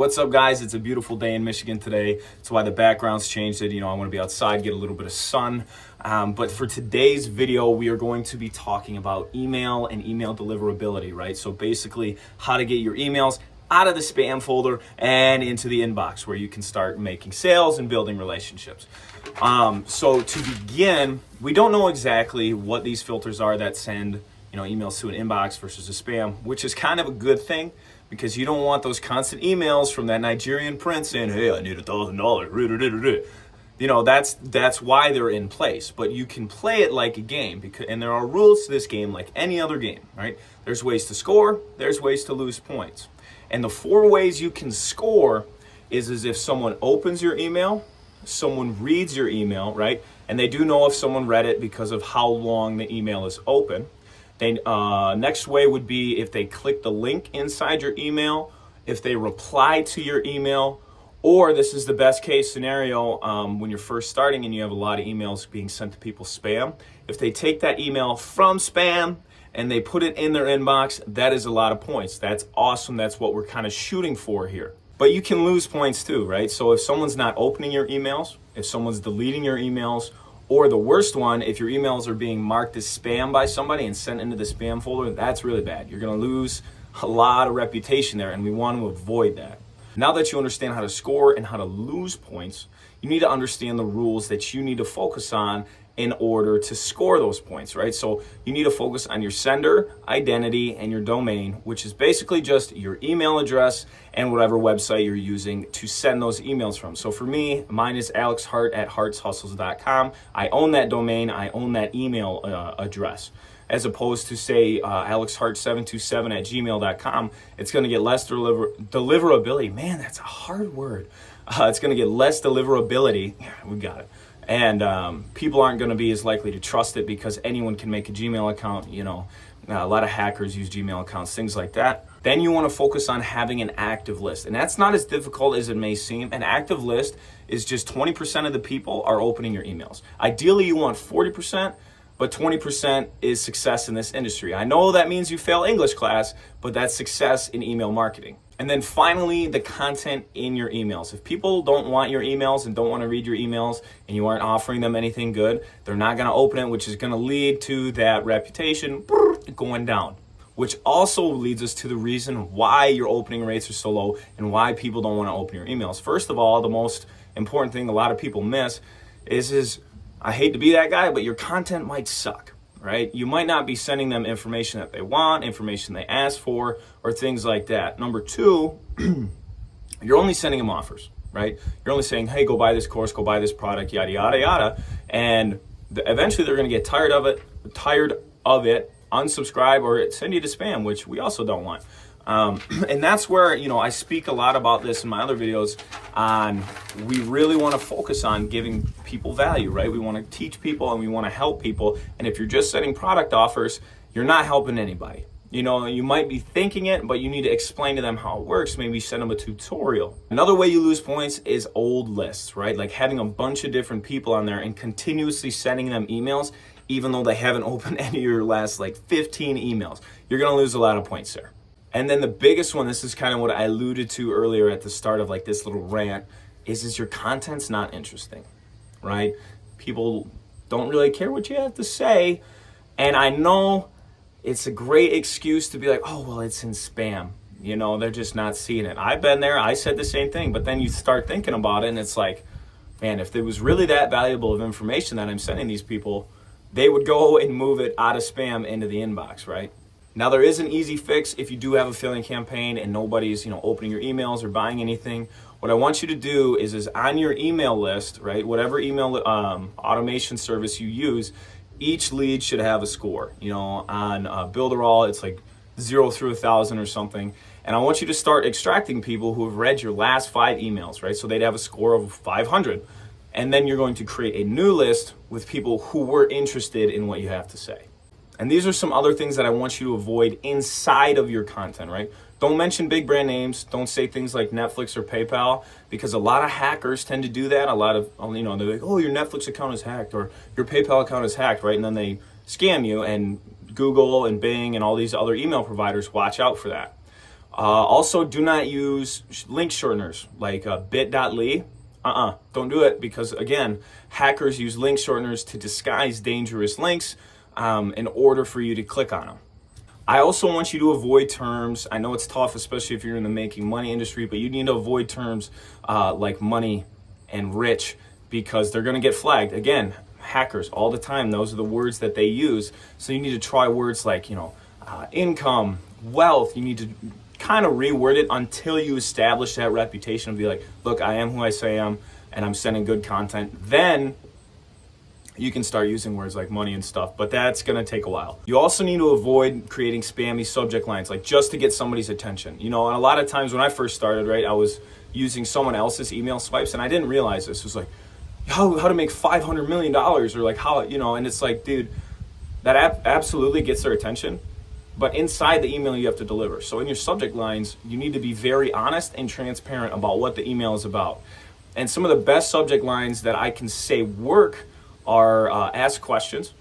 What's up, guys? It's a beautiful day in Michigan today. That's why the background's changed it. I want to be outside, get a little bit of sun. But for today's video, we are going to be talking about email and email deliverability, right? So basically how to get your emails out of the spam folder and into the inbox where you can start making sales and building relationships. So to begin, we don't know exactly what these filters are that send emails to an inbox versus a spam, which is kind of a good thing, because you don't want those constant emails from that Nigerian prince saying, hey, I need $1,000. That's why they're in place. But you can play it like a game, and there are rules to this game like any other game, right? There's ways to score, there's ways to lose points. And the 4 ways you can score is as if someone opens your email, someone reads your email, right? And they do know if someone read it because of how long the email is open. Then next way would be if they click the link inside your email, if they reply to your email, or this is the best case scenario when you're first starting and you have a lot of emails being sent to people's spam. If they take that email from spam and they put it in their inbox, that is a lot of points. That's awesome. That's what we're kind of shooting for here. But you can lose points too, right? So if someone's not opening your emails, if someone's deleting your emails, or the worst one, if your emails are being marked as spam by somebody and sent into the spam folder, that's really bad. You're gonna lose a lot of reputation there, and we want to avoid that. Now that you understand how to score and how to lose points, you need to understand the rules that you need to focus on in order to score those points, right? So you need to focus on your sender, identity, and your domain, which is basically just your email address and whatever website you're using to send those emails from. So for me, mine is alexhart@heartshustles.com. I own that domain, I own that email address. As opposed to say alexhart727@gmail.com, it's gonna get less deliverability. Man, that's a hard word. It's gonna get less deliverability. We got it. And people aren't going to be as likely to trust it because anyone can make a Gmail account. A lot of hackers use Gmail accounts, things like that. Then you want to focus on having an active list. And that's not as difficult as it may seem. An active list is just 20% of the people are opening your emails. Ideally, you want 40%, but 20% is success in this industry. I know that means you fail English class, but that's success in email marketing. And then finally, the content in your emails. If people don't want your emails and don't want to read your emails and you aren't offering them anything good, they're not going to open it, which is going to lead to that reputation going down, which also leads us to the reason why your opening rates are so low and why people don't want to open your emails. First of all, the most important thing a lot of people miss is I hate to be that guy, but your content might suck. Right? You might not be sending them information that they want, information they ask for, or things like that. Number 2, you're only sending them offers, right? You're only saying, hey, go buy this course, go buy this product, yada, yada, yada. And eventually they're going to get tired of it, unsubscribe, or send you to spam, which we also don't want. And that's where, I speak a lot about this in my other videos on we really want to focus on giving people value, right? We want to teach people and we want to help people. And if you're just setting product offers, you're not helping anybody. You might be thinking it, but you need to explain to them how it works. Maybe send them a tutorial. Another way you lose points is old lists, right? Like having a bunch of different people on there and continuously sending them emails, even though they haven't opened any of your last 15 emails. You're going to lose a lot of points there. And then the biggest one, this is kind of what I alluded to earlier at the start of this little rant, is your content's not interesting, right? People don't really care what you have to say. And I know it's a great excuse to be like, oh, well, it's in spam. They're just not seeing it. I've been there. I said the same thing. But then you start thinking about it and it's like, man, if it was really that valuable of information that I'm sending these people, they would go and move it out of spam into the inbox, right? Now, there is an easy fix if you do have a failing campaign and nobody's, opening your emails or buying anything. What I want you to do is on your email list, right, whatever email automation service you use, each lead should have a score. On Builderall, it's 0 through 1,000 or something. And I want you to start extracting people who have read your last 5 emails, right? So they'd have a score of 500. And then you're going to create a new list with people who were interested in what you have to say. And these are some other things that I want you to avoid inside of your content, right? Don't mention big brand names. Don't say things like Netflix or PayPal, because a lot of hackers tend to do that. A lot of, they're like, oh, your Netflix account is hacked or your PayPal account is hacked, right? And then they scam you, and Google and Bing and all these other email providers watch out for that. Also, do not use link shorteners like bit.ly. Don't do it, because again, hackers use link shorteners to disguise dangerous links in order for you to click on them. I also want you to avoid terms. I know it's tough, especially if you're in the making money industry, but you need to avoid terms like money and rich, because they're going to get flagged. Again, hackers all the time, those are the words that they use. So you need to try words like, income, wealth. You need to kind of reword it until you establish that reputation and be like, look, I am who I say I am, and I'm sending good content. Then you can start using words like money and stuff, but that's going to take a while. You also need to avoid creating spammy subject lines, like just to get somebody's attention. And a lot of times when I first started, right, I was using someone else's email swipes, and I didn't realize this. It was like, how to make $500 million, or like how, and it's like, dude, that absolutely gets their attention, but inside the email you have to deliver. So in your subject lines, you need to be very honest and transparent about what the email is about. And some of the best subject lines that I can say work are ask questions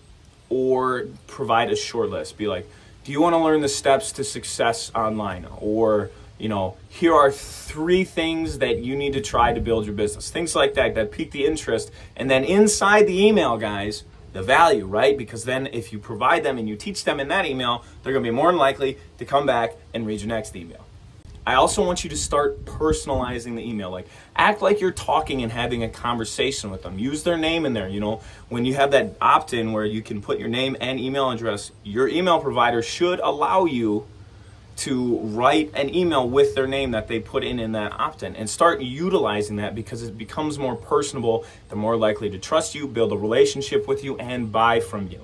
or provide a short list. Be like, do you want to learn the steps to success online? Or, here are 3 things that you need to try to build your business. Things like that pique the interest. And then inside the email, guys, the value, right? Because then if you provide them and you teach them in that email, they're going to be more than likely to come back and read your next email. I also want you to start personalizing the email. Like, act like you're talking and having a conversation with them. Use their name in there. When you have that opt-in where you can put your name and email address, your email provider should allow you to write an email with their name that they put in that opt-in, and start utilizing that, because it becomes more personable. They're more likely to trust you, build a relationship with you, and buy from you.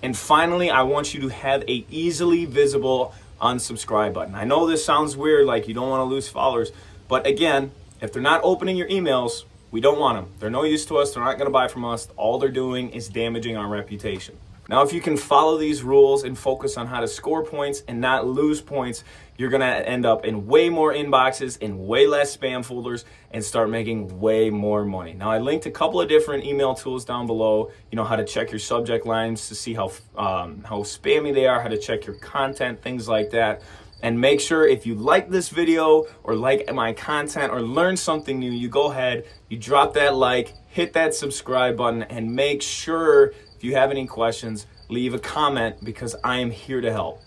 And finally, I want you to have a easily visible unsubscribe button. I know this sounds weird, like you don't want to lose followers, but again, if they're not opening your emails, we don't want them. They're no use to us. They're not going to buy from us. All they're doing is damaging our reputation. Now, if you can follow these rules and focus on how to score points and not lose points, you're going to end up in way more inboxes and way less spam folders and start making way more money. Now, I linked a couple of different email tools down below, how to check your subject lines to see how spammy they are, how to check your content, things like that. And make sure, if you like this video or like my content or learn something new, you go ahead, you drop that like, hit that subscribe button, and make sure, if you have any questions, leave a comment, because I am here to help.